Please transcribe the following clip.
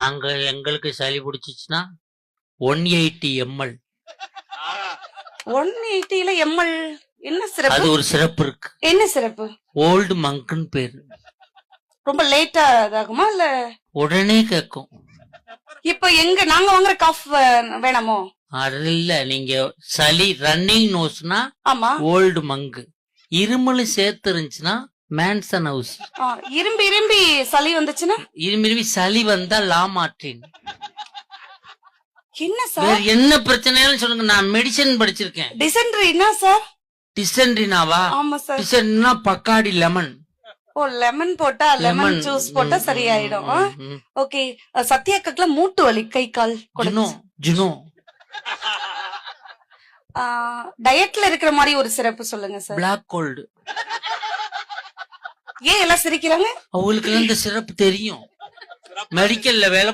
அங்க எங்களுக்கு சளி பிடிச்சிச்சுன்னா 180 ml 180ல எம்எல் என்ன அது சிறப்பு? ஒரு சிறப்பு இருக்கு. என்ன சிறப்பு? ஓல்டு மங்க்னு பேரு. ரொம்ப லேட்டா இதாகுமா இல்ல உடனே கேட்கும். இப்ப எங்க நாங்க வாங்குற காஃப் வேணாமோ? அது இல்ல, நீங்க சளி ரன்னிங் நோஸ்னா ஆமா. ஓல்டு மங்கு, இருமலும் சேர்த்து இருந்துச்சுன்னா மேன்சன் ஹவுஸ், இரும்பி இரும்பி சளி வந்துச்சுன்னா இரும்பி சளி வந்தா லாமார்டின். என்ன வேற சார்? என்ன பிரச்சனைன்னு சொல்லுங்க, நான் மெடிசன் படிச்சிருக்கேன். டிசென்ட்ரினா சார்? டிசென்ட்ரினாவா? ஆமா சார். டிசென்ட்ரினா பக்காடி லெமன். ஓ, லெமன் போட்டா லெமன் ஜூஸ் போட்டா சரியாயிடும். ஓகே. சத்யாக்கத்துல மூட்டு வலி, கை கால் ஜுனோ. டயட்ல இருக்கிற மாதிரி ஒரு சிறப்பு சொல்லுங்க சார். Black gold. ஏன் எல்லாம் சிரிக்கிறாங்க? அவங்களுக்கு இந்த சிறப்பு தெரியும், மெடிக்கல்ல வேலை